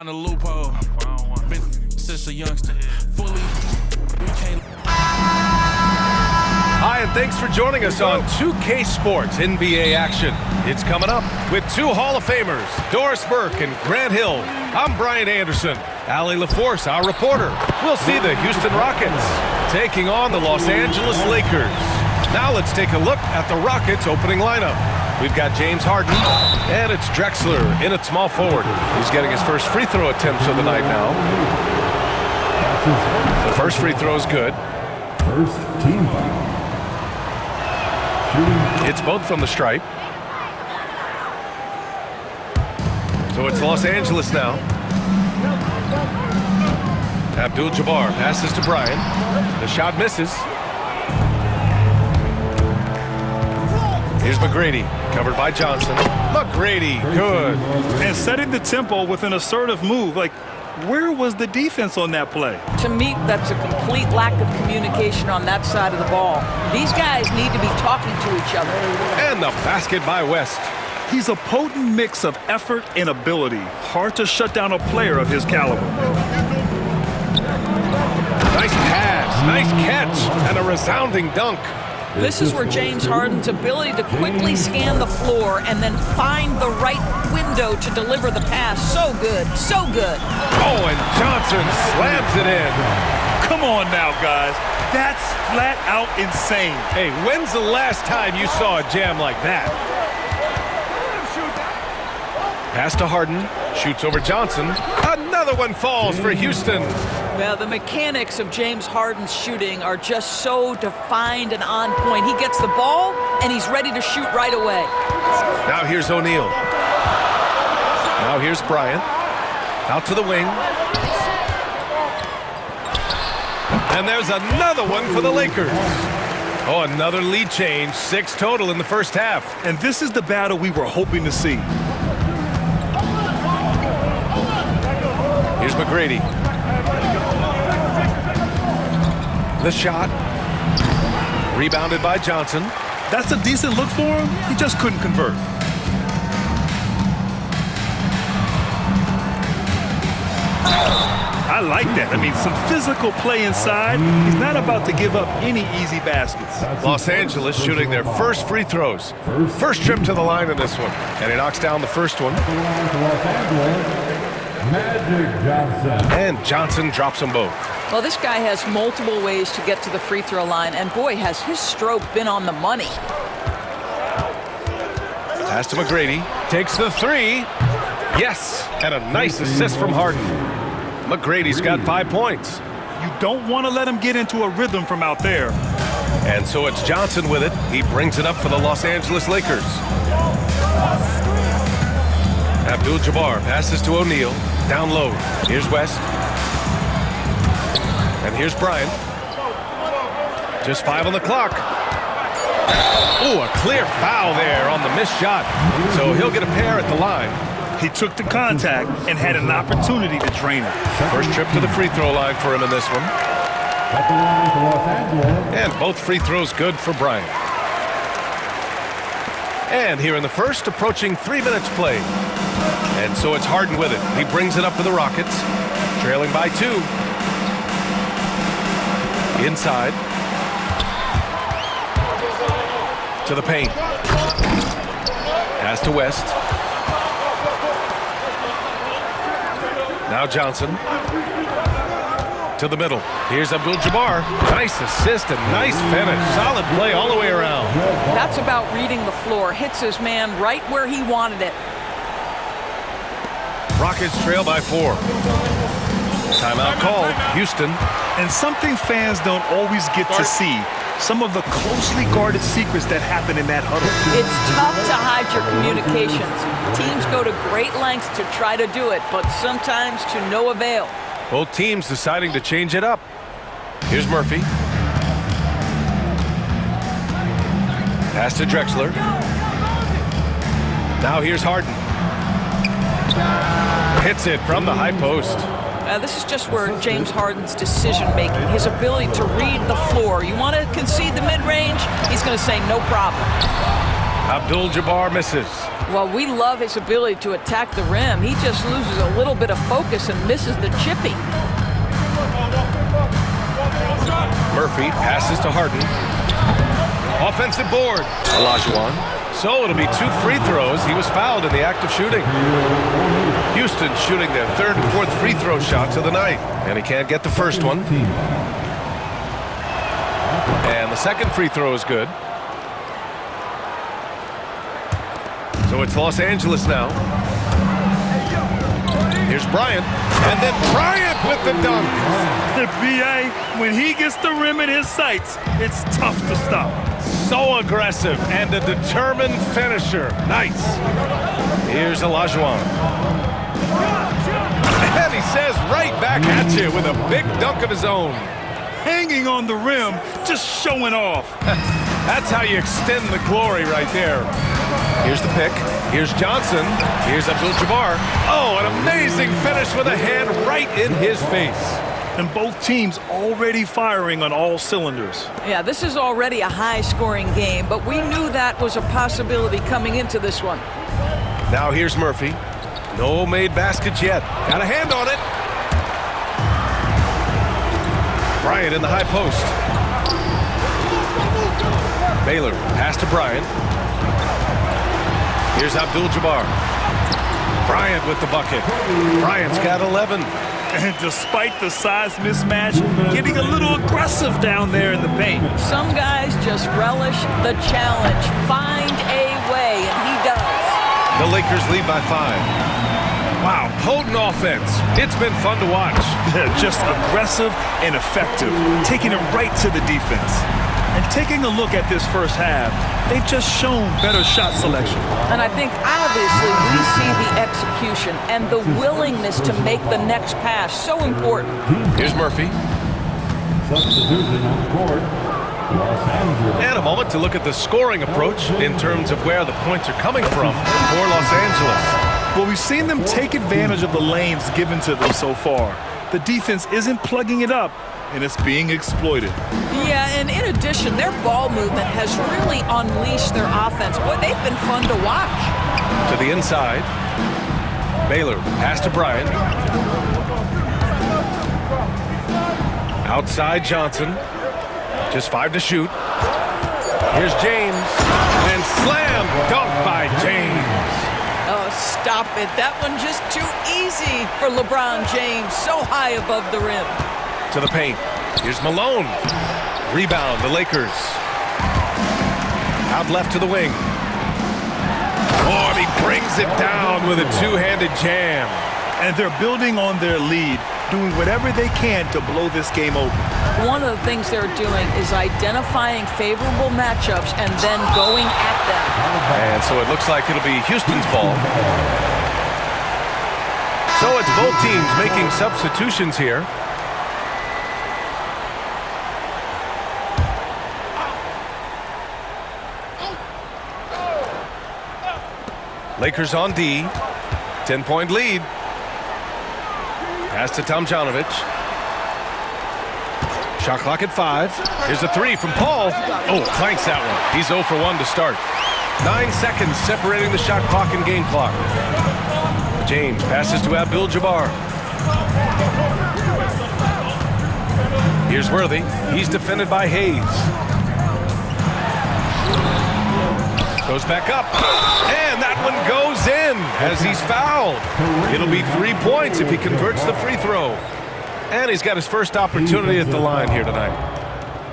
On the loophole, been since a youngster, fully, we can't. Hi, and thanks for joining us on 2K Sports NBA action. It's coming up with two Hall of Famers, Doris Burke and Grant Hill. I'm Brian Anderson. Allie LaForce, our reporter. We'll see the Houston Rockets taking on the Los Angeles Lakers. Now let's take a look at the Rockets' opening lineup. We've got James Harden, and it's Drexler in at small forward. He's getting his first free throw attempts of the night now. The first free throw is good. First team foul. It's both from the stripe. So it's Los Angeles now. Abdul-Jabbar passes to Brian. The shot misses. Here's McGrady, covered by Johnson. McGrady, good. And setting the tempo with an assertive move. Like, where was the defense on that play? To me, that's a complete lack of communication on that side of the ball. These guys need to be talking to each other. And the basket by West. He's a potent mix of effort and ability. Hard to shut down a player of his caliber. Nice pass, nice catch, and a resounding dunk. This is where James Harden's ability to quickly scan the floor and then find the right window to deliver the pass. So good, so good. Oh, and Johnson slams it in. Come on now, guys. That's flat out insane. Hey, when's the last time you saw a jam like that? Pass to Harden, shoots over Johnson. Another one falls for Houston. Well, the mechanics of James Harden's shooting are just so defined and on point. He gets the ball, and he's ready to shoot right away. Now here's O'Neal. Now here's Bryant. Out to the wing. And there's another one for the Lakers. Oh, another lead change. 6 total in the first half. And this is the battle we were hoping to see. Here's McGrady. The shot. Rebounded by Johnson. That's a decent look for him. He just couldn't convert. I like that. I mean, some physical play inside. He's not about to give up any easy baskets. Los Angeles shooting their first free throws. First trip to the line in this one. And he knocks down the first one. Magic Johnson. And Johnson drops them both. Well, this guy has multiple ways to get to the free throw line, and boy, has his stroke been on the money. Pass to McGrady. Takes the three. Yes, and a nice assist from Harden. McGrady's got 5 points. You don't want to let him get into a rhythm from out there. And so it's Johnson with it. He brings it up for the Los Angeles Lakers. Abdul-Jabbar passes to O'Neal. Down low. Here's West. And here's Bryant. Just 5 on the clock. Ooh, a clear foul there on the missed shot. So he'll get a pair at the line. He took the contact and had an opportunity to drain it. First trip to the free throw line for him in this one. At the line for Los Angeles. And both free throws good for Bryant. And here in the first, approaching 3 minutes played. And so it's Harden with it. He brings it up for the Rockets, trailing by 2. Inside. To the paint. Pass to West. Now Johnson. To the middle. Here's Abdul-Jabbar. Nice assist and nice finish. Solid play all the way around. That's about reading the floor. Hits his man right where he wanted it. Rockets trail by 4. Timeout called. Houston. And something fans don't always get to see. Some of the closely guarded secrets that happen in that huddle. It's tough to hide your communications. Teams go to great lengths to try to do it, but sometimes to no avail. Both teams deciding to change it up. Here's Murphy. Pass to Drexler. Now here's Harden. Hits it from the high post. This is just where James Harden's decision-making, his ability to read the floor. You want to concede the mid-range? He's going to say no problem. Abdul-Jabbar misses. Well, we love his ability to attack the rim. He just loses a little bit of focus and misses the chippy. Murphy passes to Harden. Offensive board. Olajuwon. So it'll be 2 free throws. He was fouled in the act of shooting. Houston shooting their 3rd and 4th free throw shots of the night. And he can't get the first one. And the second free throw is good. So it's Los Angeles now. Here's Bryant. And then Bryant with the dunk. The BA, when he gets the rim in his sights, it's tough to stop. So aggressive and a determined finisher. Nice. Here's Olajuwon. And he says right back at you with a big dunk of his own. Hanging on the rim, just showing off. That's how you extend the glory right there. Here's the pick. Here's Johnson. Here's Abdul-Jabbar. Oh, an amazing finish with a hand right in his face. And both teams already firing on all cylinders. Yeah, this is already a high-scoring game, but we knew that was a possibility coming into this one. Now here's Murphy. No made baskets yet. Got a hand on it. Bryant in the high post. Baylor pass to Bryant. Here's Abdul-Jabbar. Bryant with the bucket. Bryant's got 11. And despite the size mismatch, getting a little aggressive down there in the paint. Some guys just relish the challenge. Find a way, and he does. The Lakers lead by 5. Wow, potent offense. It's been fun to watch. Just aggressive and effective, taking it right to the defense. And taking a look at this first half, they've just shown better shot selection. And I think, obviously, we see the execution and the willingness to make the next pass so important. Here's Murphy. Substitution on the court. Los Angeles. And a moment to look at the scoring approach in terms of where the points are coming from for Los Angeles. Well, we've seen them take advantage of the lanes given to them so far. The defense isn't plugging it up, and it's being exploited. Yeah, and in addition, their ball movement has really unleashed their offense. Boy, they've been fun to watch. To the inside. Baylor pass to Bryant. Outside Johnson. Just 5 to shoot. Here's James. And slam dunk by James. Oh, stop it. That one just too easy for LeBron James. So high above the rim. To the paint. Here's Malone. Rebound, the Lakers. Out left to the wing. Oh, and he brings it down with a two-handed jam. And they're building on their lead, doing whatever they can to blow this game open. One of the things they're doing is identifying favorable matchups and then going at them. And so it looks like it'll be Houston's ball. So it's both teams making substitutions here. Lakers on D. 10-point lead. Pass to Tomjanovich. Shot clock at 5. Here's a 3 from Paul. Oh, clanks that one. He's 0 for 1 to start. 9 seconds separating the shot clock and game clock. James passes to Abdul-Jabbar. Here's Worthy. He's defended by Hayes. Goes back up. And that one goes in as he's fouled. It'll be 3 points if he converts the free throw. And he's got his first opportunity at the line here tonight.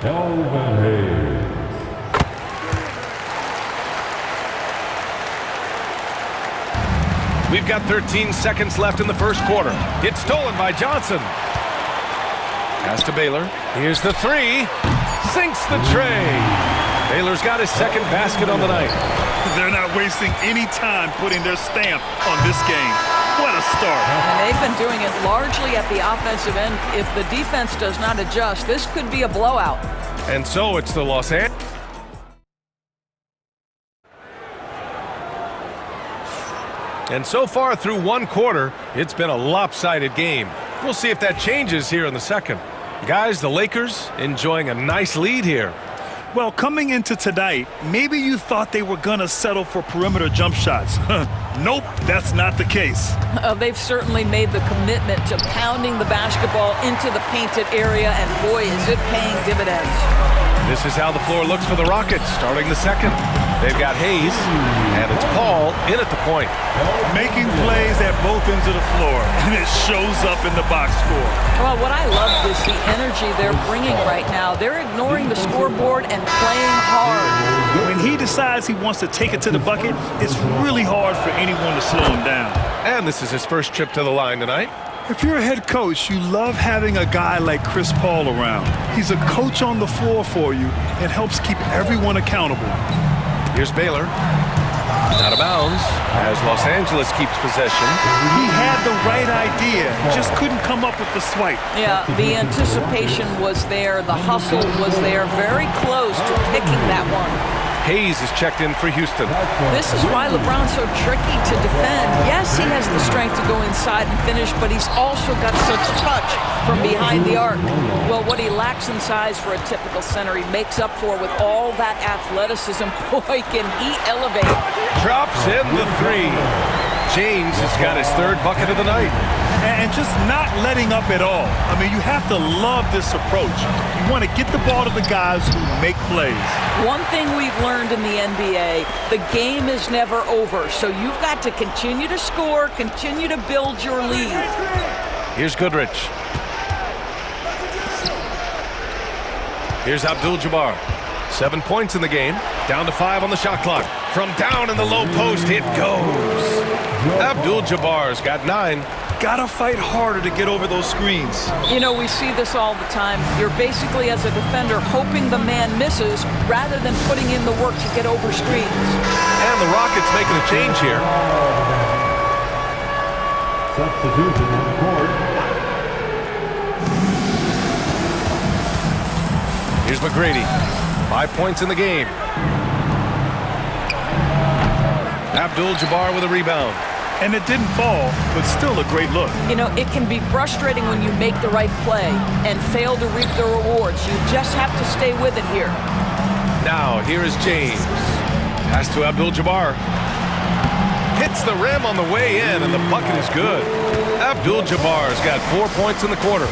Elvin Hayes. We've got 13 seconds left in the first quarter. It's stolen by Johnson. Pass to Baylor. Here's the 3. Sinks the tray. Baylor's got his second basket on the night. They're not wasting any time putting their stamp on this game. What a start. And they've been doing it largely at the offensive end. If the defense does not adjust, this could be a blowout. And so it's the Los Angeles. And so far through one quarter, it's been a lopsided game. We'll see if that changes here in the second. Guys, the Lakers enjoying a nice lead here. Well, coming into tonight, maybe you thought they were going to settle for perimeter jump shots. Nope, that's not the case. They've certainly made the commitment to pounding the basketball into the painted area, and boy, is it paying dividends. This is how the floor looks for the Rockets starting the second. They've got Hayes, and it's Paul in at the point. Making plays at both ends of the floor, and it shows up in the box score. Well, what I love is the energy they're bringing right now. They're ignoring the scoreboard and playing hard. When he decides he wants to take it to the bucket, it's really hard for anyone to slow him down. And this is his first trip to the line tonight. If you're a head coach, you love having a guy like Chris Paul around. He's a coach on the floor for you and helps keep everyone accountable. Here's Baylor. Out of bounds as Los Angeles keeps possession. He had the right idea, just couldn't come up with the swipe. Yeah, the anticipation was there. The hustle was there. Very close to picking that one. Hayes is checked in for Houston. This is why LeBron's so tricky to defend. Yes, he has the strength to go inside and finish, but he's also got such touch from behind the arc. Well, what he lacks in size for a typical center, he makes up for with all that athleticism. Boy, can he elevate. Drops in the three. James has got his third bucket of the night. And just not letting up at all. I mean, you have to love this approach. You want to get the ball to the guys who make plays. One thing we've learned in the NBA, the game is never over. So you've got to continue to score, continue to build your lead. Here's Goodrich. Here's Abdul-Jabbar. 7 points in the game. Down to 5 on the shot clock. From down in the low post, it goes. Abdul-Jabbar's got 9. Gotta fight harder to get over those screens. You know, we see this all the time. You're basically, as a defender, hoping the man misses rather than putting in the work to get over screens. And the Rockets making a change here. Substitution on the court. Here's McGrady. 5 points in the game. Abdul-Jabbar with a rebound. And it didn't fall, but still a great look. You know, it can be frustrating when you make the right play and fail to reap the rewards. You just have to stay with it here. Now, here is James. Pass to Abdul-Jabbar. Hits the rim on the way in, and the bucket is good. Abdul-Jabbar's got 4 points in the quarter.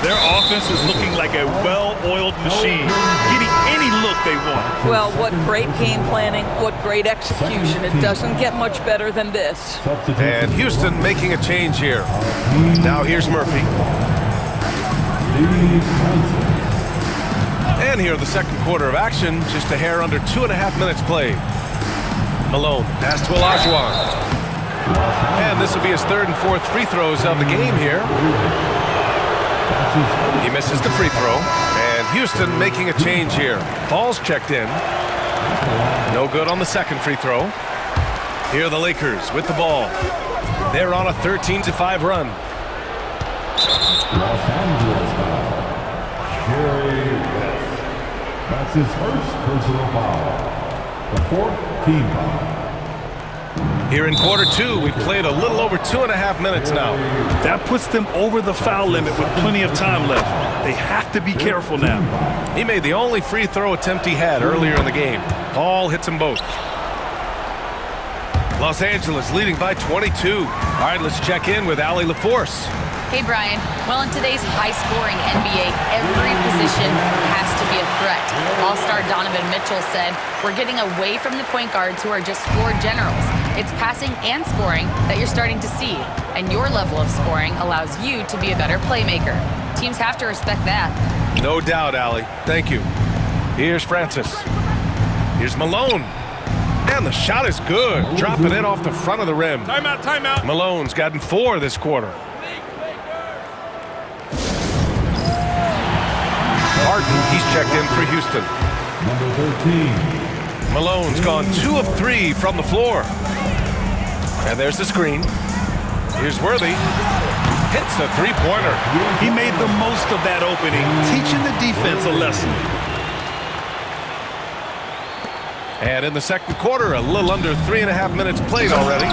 Their offense is looking like a well-oiled machine, getting any look they want. Well, what great game planning, what great execution. It doesn't get much better than this. And Houston making a change here. Now here's Murphy. And here the second quarter of action, just a hair under 2.5 minutes played. Malone, pass to Olajuwon. And this will be his third and fourth free throws of the game here. He misses the free throw, and Houston making a change here. Paul's checked in. No good on the second free throw. Here are the Lakers with the ball. They're on a 13-5 run. Los Angeles foul. Jerry West. That's his first personal foul. The fourth team foul. Here in quarter two, we played a little over 2.5 minutes now. That puts them over the foul limit with plenty of time left. They have to be careful now. He made the only free throw attempt he had earlier in the game. Paul hits them both. Los Angeles leading by 22. All right, let's check in with Allie LaForce. Hey, Brian. Well, in today's high-scoring NBA, every position has to be a threat. All-star Donovan Mitchell said, "We're getting away from the point guards who are just floor generals. It's passing and scoring that you're starting to see, and your level of scoring allows you to be a better playmaker. Teams have to respect that." No doubt, Allie. Thank you. Here's Francis. Here's Malone. And the shot is good. Dropping it off the front of the rim. Timeout, timeout. Malone's gotten 4 this quarter. Harden, he's checked in for Houston. Number 13. Malone's gone 2 of 3 from the floor. And there's the screen. Here's Worthy. Hits a three-pointer. He made the most of that opening, teaching the defense a lesson. And in the second quarter, a little under 3.5 minutes played already.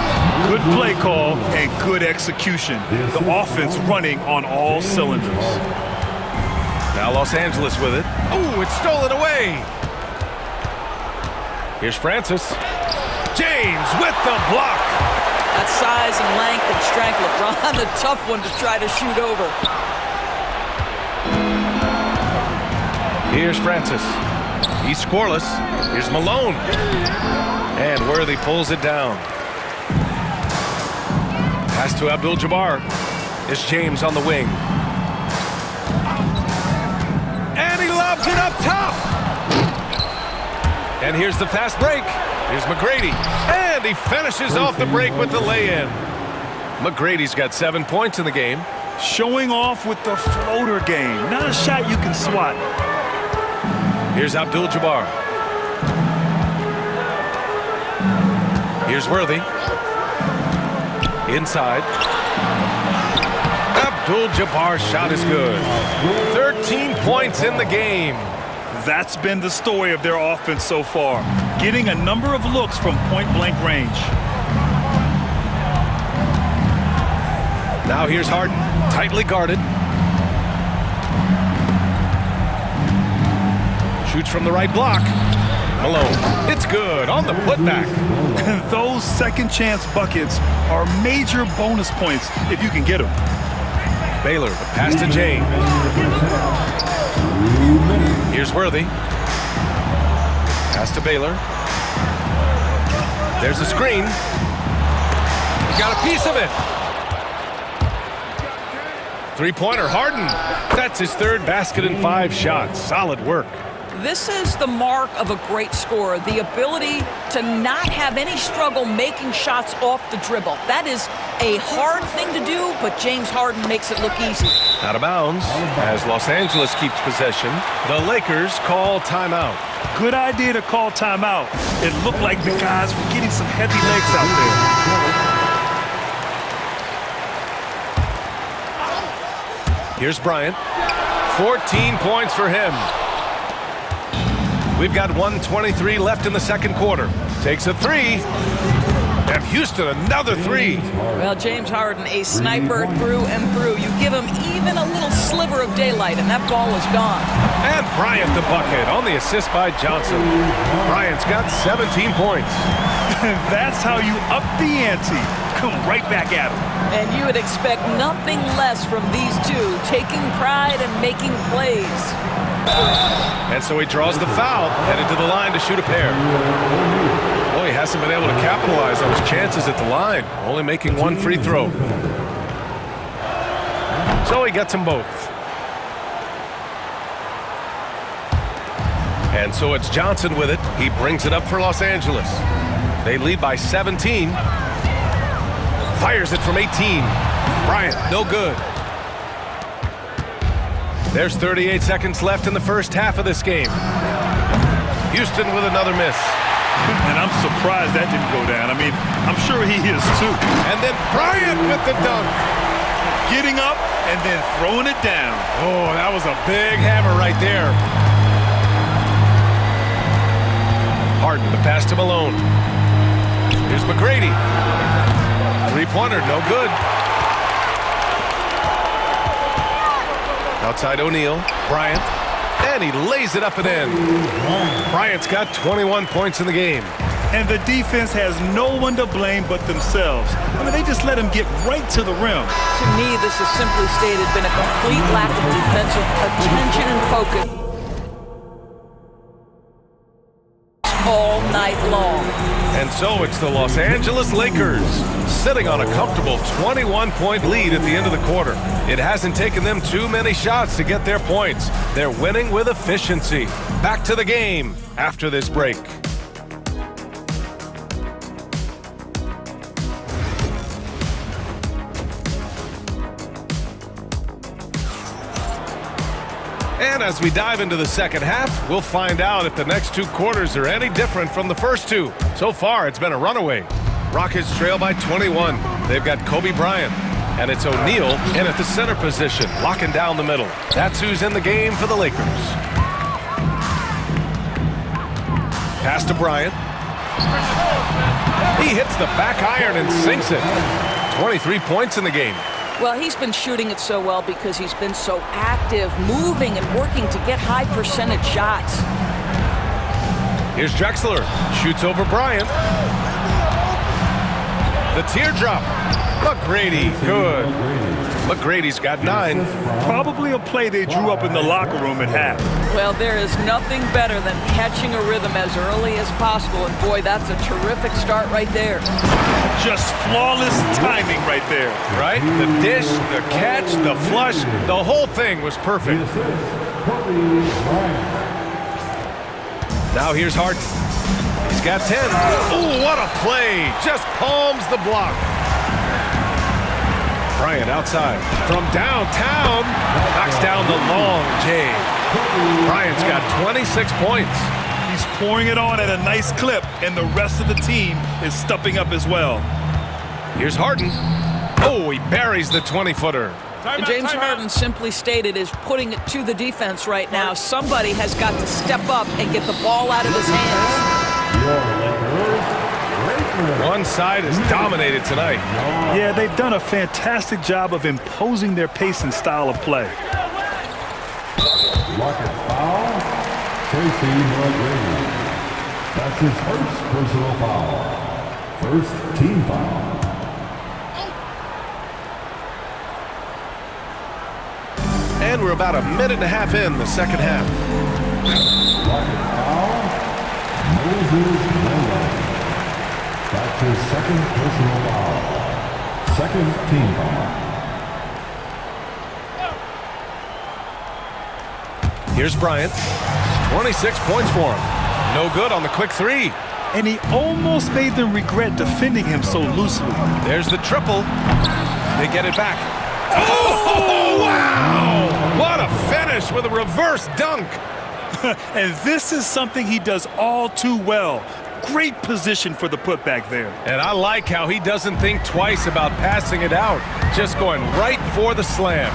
Good play call and good execution. The offense running on all cylinders. Now Los Angeles with it. Oh, it's stolen away. Here's Francis. James with the block. That size and length and strength, LeBron, a tough one to try to shoot over. Here's Francis. He's scoreless. Here's Malone. And Worthy pulls it down. Pass to Abdul-Jabbar. It's James on the wing. And he lobs it up top. And here's the fast break. Here's McGrady. And he finishes off the break with the lay-in. McGrady's got 7 points in the game. Showing off with the floater game. Not a shot you can swat. Here's Abdul-Jabbar. Here's Worthy. Inside. Abdul-Jabbar's shot is good. 13 points in the game. That's been the story of their offense so far. Getting a number of looks from point-blank range. Now here's Harden. Tightly guarded. Shoots from the right block. Malone. It's good on the putback. Those second chance buckets are major bonus points if you can get them. Baylor, the pass to James. Here's Worthy. Pass to Baylor. There's a screen. He got a piece of it. Three-pointer, Harden. That's his third basket in 5 shots. Solid work. This is the mark of a great scorer, the ability to not have any struggle making shots off the dribble. That is a hard thing to do, but James Harden makes it look easy. Out of bounds as Los Angeles keeps possession. The Lakers call timeout. Good idea to call timeout. It looked like the guys were getting some heavy legs out there. Here's Bryant. 14 points for him. We've got 1:23 left in the second quarter. Takes a three. And Houston, another three. Well, James Harden, a sniper through and through. You give him even a little sliver of daylight, and that ball is gone. And Bryant the bucket on the assist by Johnson. Bryant's got 17 points. That's how you up the ante. Come right back at him. And you would expect nothing less from these two, taking pride and making plays. And so he draws the foul, headed to the line to shoot a pair. Boy, he hasn't been able to capitalize on his chances at the line, only making one free throw. So he gets them both. And so it's Johnson with it. He brings it up for Los Angeles. They lead by 17. Fires it from 18. Bryant, no good. There's 38 seconds left in the first half of this game. Houston with another miss. And I'm surprised that didn't go down. I mean, I'm sure he is too. And then Bryant with the dunk. Getting up and then throwing it down. Oh, that was a big hammer right there. Harden, the pass to Malone. Here's McGrady. Three-pointer, no good. Outside O'Neal, Bryant, and he lays it up and in. Bryant's got 21 points in the game. And the defense has no one to blame but themselves. I mean, they just let him get right to the rim. To me, this has simply stated been a complete lack of defensive attention and focus all night long. And so it's the Los Angeles Lakers sitting on a comfortable 21-point lead at the end of the quarter. It hasn't taken them too many shots to get their points. They're winning with efficiency. Back to the game after this break. And as we dive into the second half, we'll find out if the next 2 quarters are any different from the first 2. So far, it's been a runaway. Rockets trail by 21. They've got Kobe Bryant, and it's O'Neal in at the center position, locking down the middle. That's who's in the game for the Lakers. Pass to Bryant. He hits the back iron and sinks it. 23 points in the game. Well, he's been shooting it so well because he's been so active, moving and working to get high percentage shots. Here's Drexler. Shoots over Bryant. The teardrop. McGrady, good. McGrady's got 9. Probably a play they drew up in the locker room at half. Well, there is nothing better than catching a rhythm as early as possible. And boy, that's a terrific start right there. Just flawless timing right there. Right? The dish, the catch, the flush, the whole thing was perfect. Now here's Harden. He's got 10. Oh, what a play. Just palms the block. Bryant outside. From downtown. Knocks down the long J. Bryant's got 26 points. He's pouring it on at a nice clip, and the rest of the team is stepping up as well. Here's Harden. Oh, he buries the 20-footer. James Harden simply stated is putting it to the defense right now. Somebody has got to step up and get the ball out of his hands. One side is dominated tonight. Yeah, they've done a fantastic job of imposing their pace and style of play. Rocket foul. Tracy McGrady. That's his first personal foul. First team foul. And we're about a minute and a half in the second half. Rocket foul. Moses Miller. That's his second personal foul. Second team foul. Here's Bryant. 26 points for him. No good on the quick 3. And he almost made them regret defending him so loosely. There's the triple. They get it back. Oh, wow! What a finish with a reverse dunk. And this is something he does all too well. Great position for the putback there. And I like how he doesn't think twice about passing it out. Just going right for the slam.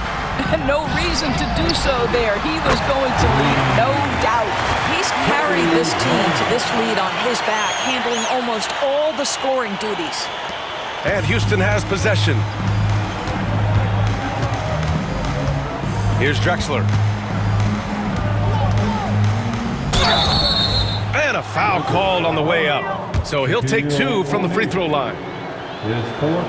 No reason to do so there. He was going to lead, no doubt. He's carried this team to this lead on his back, handling almost all the scoring duties. And Houston has possession. Here's Drexler. And a foul called on the way up. So he'll take 2 from the free throw line.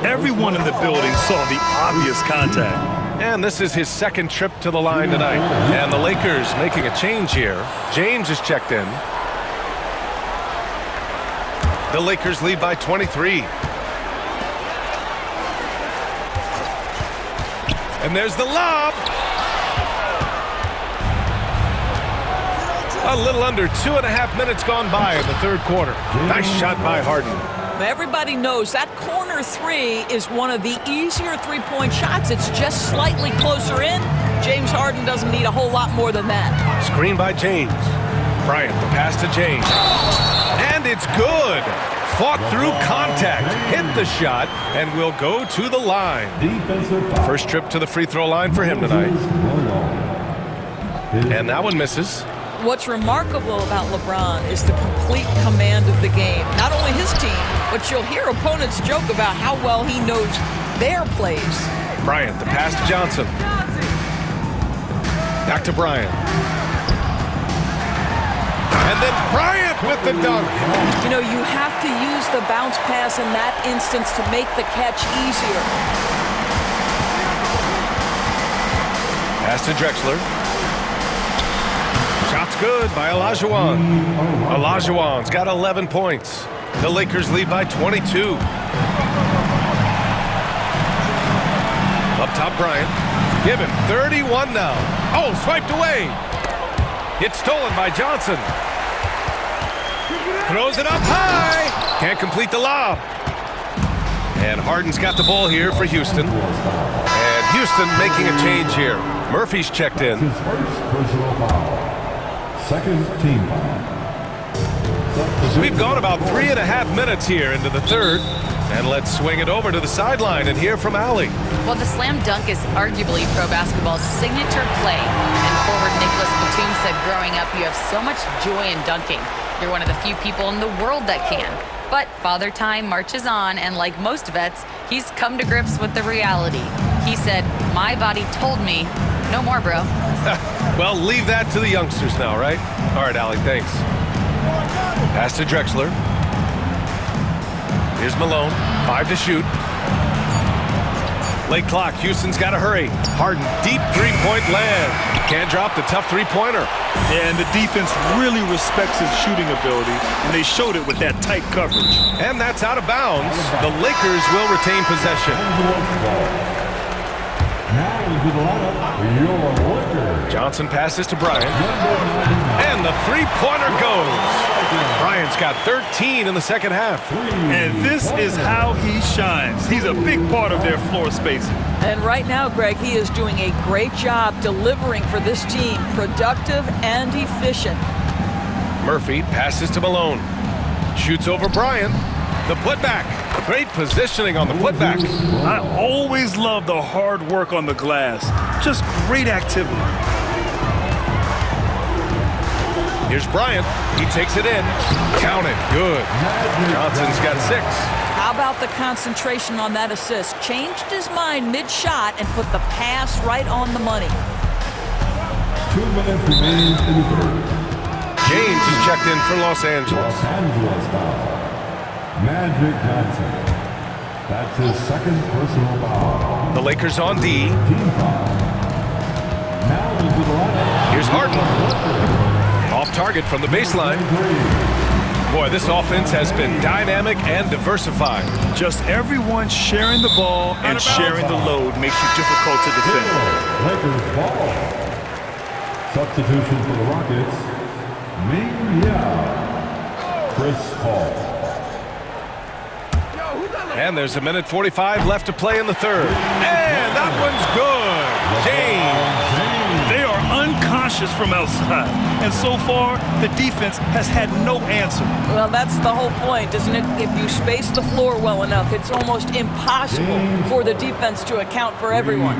Everyone in the building saw the obvious contact. And this is his second trip to the line tonight. And the Lakers making a change here. James is checked in. The Lakers lead by 23. And there's the lob. A little under 2.5 minutes gone by in the third quarter. Nice shot by Harden. Everybody knows that corner 3 is one of the easier three-point shots. It's just slightly closer in. James Harden doesn't need a whole lot more than that. Screen by James. Bryant, the pass to James. And it's good. Fought through contact, hit the shot, and will go to the line. First trip to the free throw line for him tonight. And that one misses. What's remarkable about LeBron is the complete command of the game. Not only his team, but you'll hear opponents joke about how well he knows their plays. Bryant, the pass to Johnson. Back to Bryant. And then Bryant with the dunk. You know, you have to use the bounce pass in that instance to make the catch easier. Pass to Drexler. Shot's good by Olajuwon. Olajuwon's got 11 points. The Lakers lead by 22. Up top, Bryant. Give him 31 now. Oh, swiped away. It's stolen by Johnson. Throws it up high. Can't complete the lob. And Harden's got the ball here for Houston. And Houston making a change here. Murphy's checked in. His first personal foul. Second team foul. We've gone about 3.5 minutes here into the third. And let's swing it over to the sideline and hear from Allie. Well, the slam dunk is arguably pro basketball's signature play. And forward Nicholas Batum said growing up, you have so much joy in dunking. You're one of the few people in the world that can. But Father Time marches on, and like most vets, he's come to grips with the reality. He said, my body told me, no more, bro. Well, leave that to the youngsters now, right? All right, Allie, thanks. Pass to Drexler. Here's Malone. 5 to shoot. Late clock. Houston's got to hurry. Harden, deep three-point land. Can't drop the tough three-pointer. And the defense really respects his shooting ability, and they showed it with that tight coverage. And that's out of bounds. The Lakers will retain possession. Now into the lineup, your Lakers. Johnson passes to Bryant. And the three-pointer goes. Bryant's got 13 in the second half. And this is how he shines. He's a big part of their floor spacing. And right now, Greg, he is doing a great job delivering for this team, productive and efficient. Murphy passes to Malone. Shoots over Bryant. The putback. Great positioning on the putback. I always love the hard work on the glass. Just great activity. Here's Bryant. He takes it in. Count it. Good. Johnson's got 6. How about the concentration on that assist? Changed his mind mid-shot and put the pass right on the money. 2 minutes remain in the third. James is checked in for Los Angeles. Los Angeles foul. Magic Johnson. That's his second personal foul. The Lakers on D. Team foul. Now into the lineup. Here's Harden. Off target from the baseline. Boy, this offense has been dynamic and diversified. Just everyone sharing the ball and sharing the load makes you difficult to defend. Lakers ball. Substitution for the Rockets. Ming Yao. Chris Paul. And there's a minute 45 left to play in the third. And that one's good. James. They are unconscious from outside. And so far, the defense has had no answer. Well, that's the whole point, isn't it? If you space the floor well enough, it's almost impossible for the defense to account for everyone.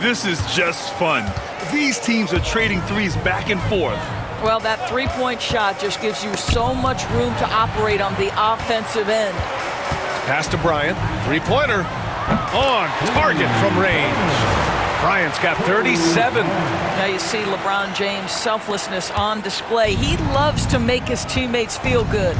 This is just fun. These teams are trading threes back and forth. Well, that three-point shot just gives you so much room to operate on the offensive end. Pass to Bryant. Three-pointer. On target from range. Bryant's got 37. Now you see LeBron James' selflessness on display. He loves to make his teammates feel good.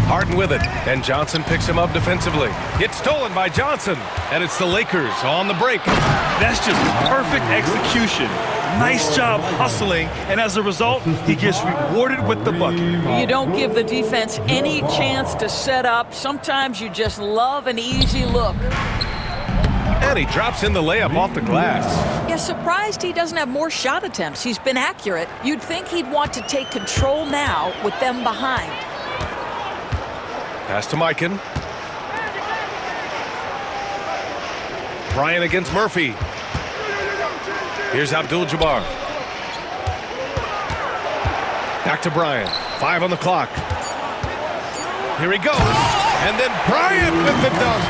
Harden with it, and Johnson picks him up defensively. It's stolen by Johnson, and it's the Lakers on the break. That's just perfect execution. Nice job hustling, and as a result, he gets rewarded with the bucket. You don't give the defense any chance to set up. Sometimes you just love an easy look. And he drops in the layup off the glass. Yeah, surprised he doesn't have more shot attempts. He's been accurate. You'd think he'd want to take control now with them behind. Pass to Mikan. Bryant against Murphy. Here's Abdul-Jabbar. Back to Bryant. 5 on the clock. Here he goes. And then Bryant with the dunk.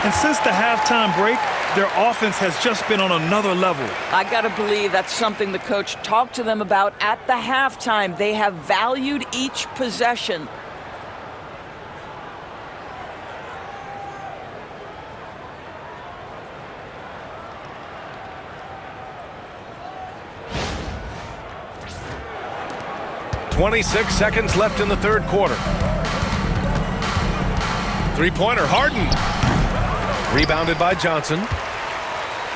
And since the halftime break, their offense has just been on another level. I got to believe that's something the coach talked to them about at the halftime. They have valued each possession. .26 seconds left in the third quarter. Three-pointer, Harden. Rebounded by Johnson.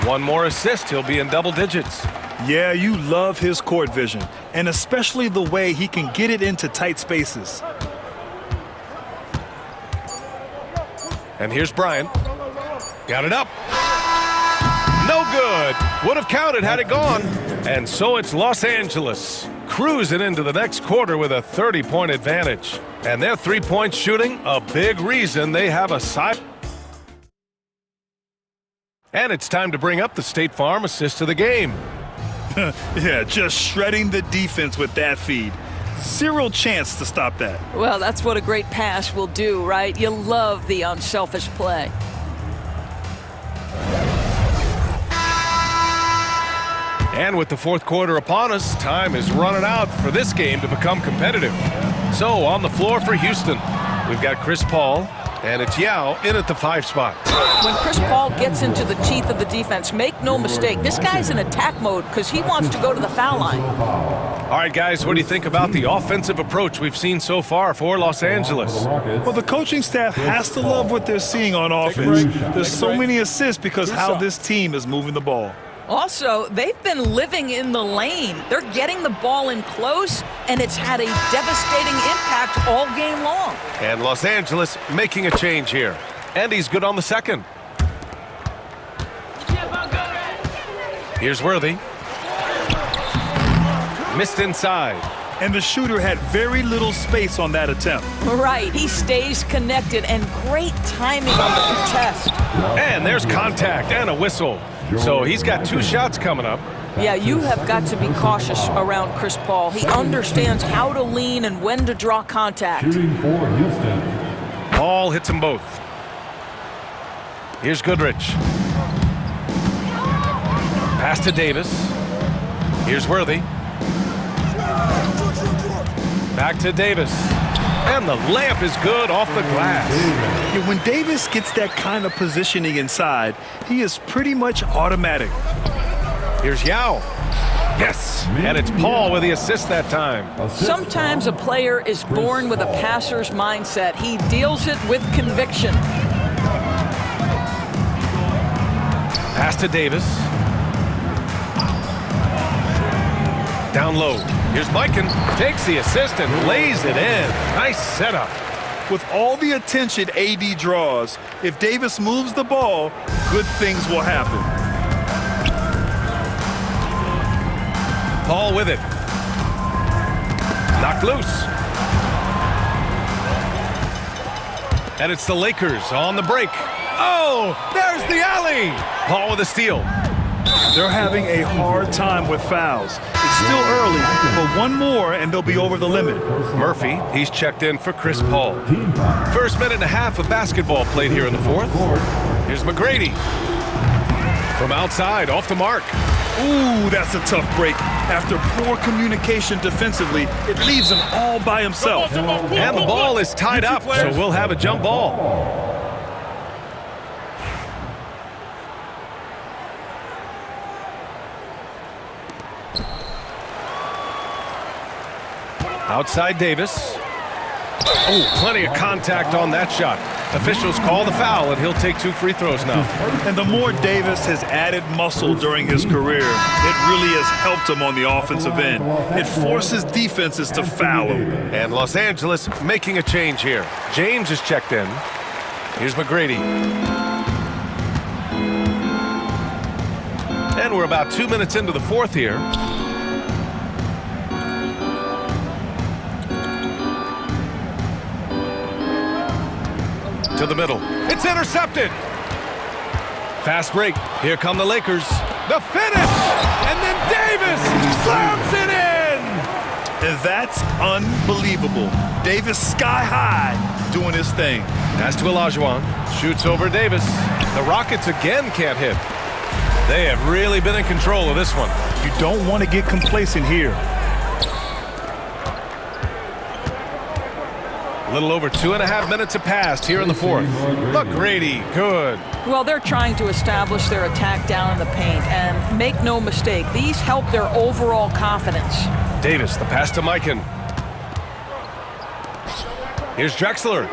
One more assist, he'll be in double digits. Yeah, you love his court vision, and especially the way he can get it into tight spaces. And here's Bryant. Got it up. No good. Would have counted had it gone. And so it's Los Angeles cruising into the next quarter with a 30-point advantage. And their three-point shooting, a big reason they have a side. And it's time to bring up the State Farm assist of the game. Yeah, just shredding the defense with that feed. Zero chance to stop that. Well, that's what a great pass will do, right? You love the unselfish play. And with the fourth quarter upon us, time is running out for this game to become competitive. So on the floor for Houston, we've got Chris Paul, And it's Yao in at the 5 spot. When Chris Paul gets into the teeth of the defense, make no mistake, this guy's in attack mode because he wants to go to the foul line. All right, guys, what do you think about the offensive approach we've seen so far for Los Angeles? Well, the coaching staff has to love what they're seeing on offense. There's so many assists because how this team is moving the ball. Also, they've been living in the lane. They're getting the ball in close, and it's had a devastating impact all game long. And Los Angeles making a change here. And he's good on the second. Here's Worthy. Missed inside. And the shooter had very little space on that attempt. Right, he stays connected, and great timing on the contest. And there's contact and a whistle. So he's got 2 shots coming up. Yeah, you have got to be cautious around Chris Paul. He understands how to lean and when to draw contact. Shooting for Houston. Paul hits them both. Here's Goodrich. Pass to Davis. Here's Worthy. Back to Davis. And the layup is good off the glass. Yeah, when Davis gets that kind of positioning inside, he is pretty much automatic. Here's Yao. Yes, and it's Paul with the assist that time. Sometimes a player is born with a passer's mindset. He deals it with conviction. Pass to Davis. Down low. Here's Mikan. Takes the assist and lays it in. Nice setup. With all the attention AD draws, if Davis moves the ball, good things will happen. Paul with it. Knocked loose. And it's the Lakers on the break. Oh, there's the alley. Paul with a steal. They're having a hard time with fouls. It's still early, but one more and they'll be over the limit. Murphy, he's checked in for Chris Paul. First minute and a half of basketball played here in the 4th. Here's McGrady. From outside, off the mark. Ooh, that's a tough break. After poor communication defensively, it leaves him all by himself. And the ball is tied up, so we'll have a jump ball. Outside Davis. Oh, plenty of contact on that shot. Officials call the foul, and he'll take 2 free throws now. And the more Davis has added muscle during his career, it really has helped him on the offensive end. It forces defenses to foul him. And Los Angeles making a change here. James is checked in. Here's McGrady. And we're about 2 minutes into the 4th here. To the middle. It's intercepted. Fast break. Here come the Lakers. The finish! And then Davis slams it in! And that's unbelievable. Davis sky high doing his thing. Pass to Olajuwon. Shoots over Davis. The Rockets again can't hit. They have really been in control of this one. You don't want to get complacent here. A little over 2.5 minutes have passed here in the 4th. McGrady, good. Well, they're trying to establish their attack down in the paint, and make no mistake, these help their overall confidence. Davis, the pass to Mikan. Here's Drexler.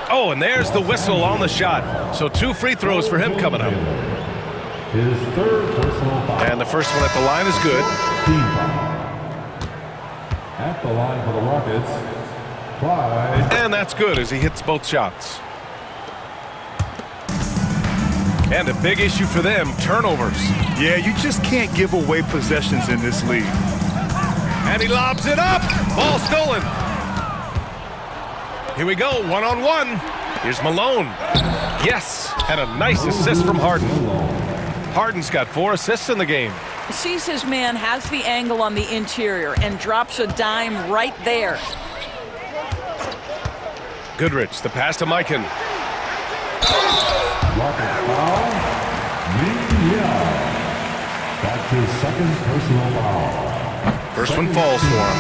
Oh, and there's the whistle on the shot. So 2 free throws for him coming up. His 3rd personal foul. And the first one at the line is good. Team foul. At the line for the Rockets. And that's good as he hits both shots. And a big issue for them, turnovers. Yeah, you just can't give away possessions in this league. And he lobs it up. Ball stolen. Here we go, one-on-one. Here's Malone. Yes, and a nice assist from Harden. Harden's got 4 assists in the game. Sees his man, has the angle on the interior, and drops a dime right there. Goodrich, the pass to Mikan. Rockets foul. That's his 2nd personal foul. First one falls for him.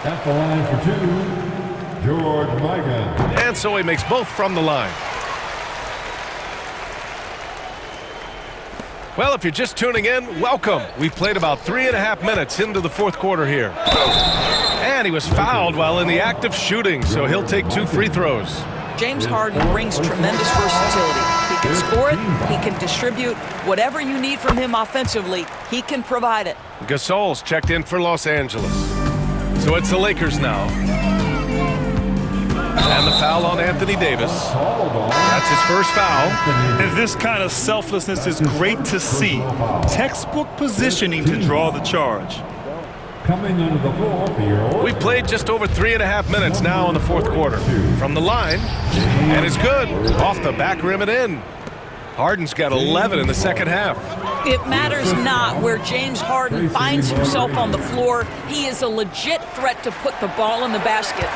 At the line for 2, George Mikan. And so he makes both from the line. Well, if you're just tuning in, welcome. We've played about 3.5 minutes into the fourth quarter here. And he was fouled while in the act of shooting, so he'll take 2 free throws. James Harden brings tremendous versatility. He can score it, he can distribute. Whatever you need from him offensively, he can provide it. Gasol's checked in for Los Angeles. So it's the Lakers now. And the foul on Anthony Davis. That's his first foul. And this kind of selflessness is great to see. Textbook positioning to draw the charge. Coming under the floor for your... We played just over 3.5 minutes now in the fourth quarter. From the line, and it's good. Off the back rim and in. Harden's got 11 in the second half. It matters not where James Harden finds himself on the floor. He is a legit threat to put the ball in the basket.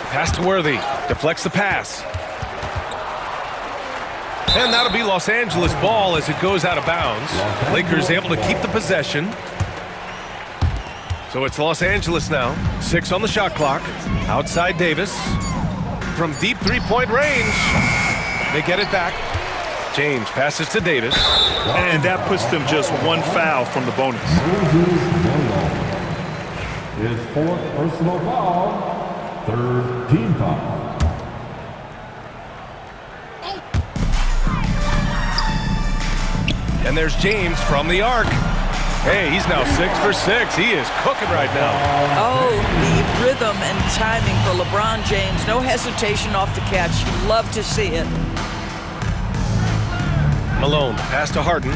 Pass to Worthy. Deflects the pass. And that'll be Los Angeles ball as it goes out of bounds. Lakers able to keep the possession. So it's Los Angeles now. 6 on the shot clock. Outside Davis. From deep three-point range. They get it back. James passes to Davis. And that puts them just 1 foul from the bonus. His 4th personal foul. 3rd team foul. And there's James from the arc. Hey, he's now 6 for 6. He is cooking right now. Oh, the rhythm and timing for LeBron James. No hesitation off the catch. You love to see it. Malone, pass to Harden.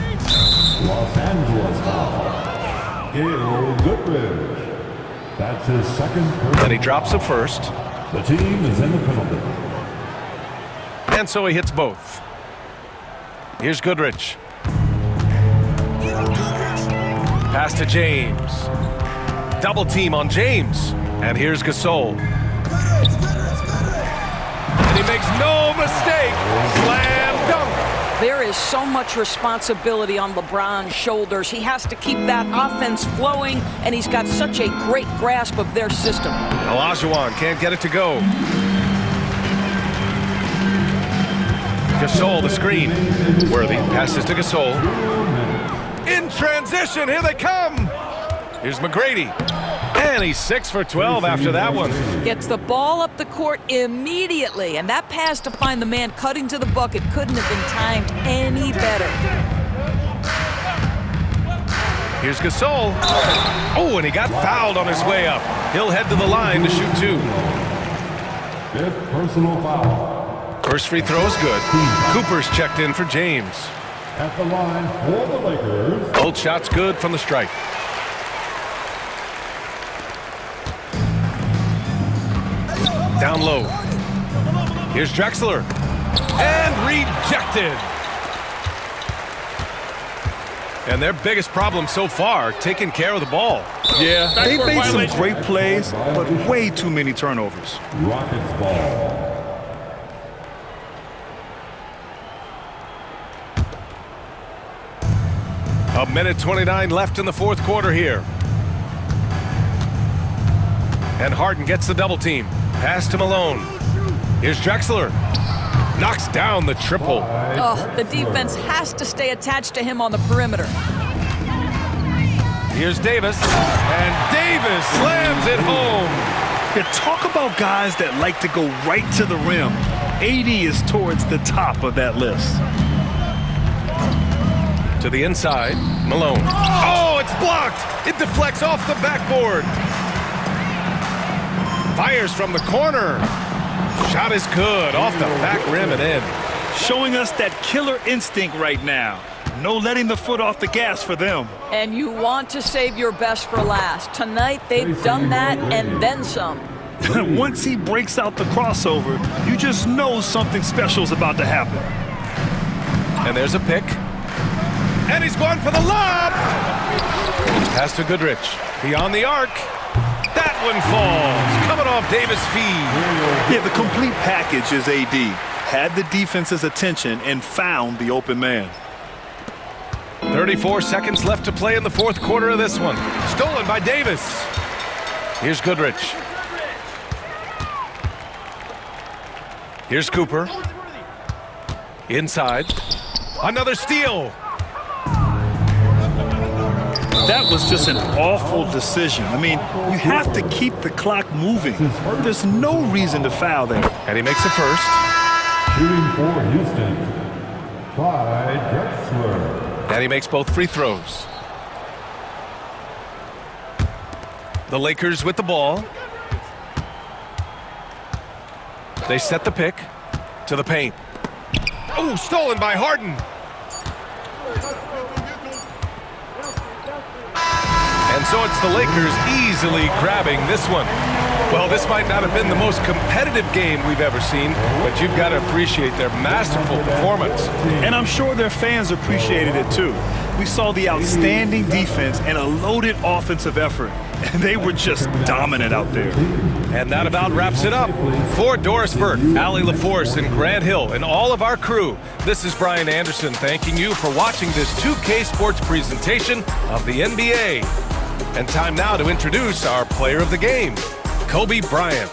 Los Angeles foul. Gail Goodrich. That's his 2nd personal. And he drops the first. The team is in the penalty. And so he hits both. Here's Goodrich. Pass to James. Double team on James. And here's Gasol. And he makes no mistake. Slam dunk. There is so much responsibility on LeBron's shoulders. He has to keep that offense flowing, and he's got such a great grasp of their system. Olajuwon can't get it to go. Gasol, the screen. Worthy passes to Gasol. In transition, here they come. Here's McGrady. And he's 6 for 12 after that one. Gets the ball up the court immediately, and that pass to find the man cutting to the bucket couldn't have been timed any better. Here's Gasol. Oh, and he got fouled on his way up. He'll head to the line to shoot 2. 5th personal foul. First free throw is good. Cooper's checked in for James. At the line for the Lakers. Both shots good from the stripe. Down low. Here's Drexler. And rejected. And their biggest problem so far, taking care of the ball. Yeah, they made some great plays, but way too many turnovers. Rockets ball. A minute 29 left in the fourth quarter here. And Harden gets the double team. Pass to Malone. Here's Drexler. Knocks down the triple. Oh, the defense has to stay attached to him on the perimeter. Here's Davis. And Davis slams it home. Yeah, talk about guys that like to go right to the rim. AD is towards the top of that list. To the inside, Malone. Oh, it's blocked. It deflects off the backboard. Fires from the corner. Shot is good. Off the back rim and in. Showing us that killer instinct right now. No letting the foot off the gas for them. And you want to save your best for last. Tonight, they've done that and then some. Once he breaks out the crossover, you just know something special is about to happen. And there's a pick. And he's going for the lob. Pass to Goodrich. Beyond the arc. That one falls. Coming off Davis' feed. Yeah, the complete package is AD. Had the defense's attention and found the open man. 34 seconds left to play in the fourth quarter of this one. Stolen by Davis. Here's Goodrich. Here's Cooper. Inside. Another steal. That was just an awful decision. I mean, you have to keep the clock moving. There's no reason to foul there. And he makes it first. Shooting for Houston, Clyde Drexler. And he makes both free throws. The Lakers with the ball. They set the pick to the paint. Oh, stolen by Harden. And so it's the Lakers easily grabbing this one. Well, this might not have been the most competitive game we've ever seen, but you've got to appreciate their masterful performance. And I'm sure their fans appreciated it too. We saw the outstanding defense and a loaded offensive effort, and they were just dominant out there. And that about wraps it up. For Doris Burke, Allie LaForce, and Grant Hill, and all of our crew, this is Brian Anderson thanking you for watching this 2K Sports presentation of the NBA. And time now to introduce our player of the game, Kobe Bryant.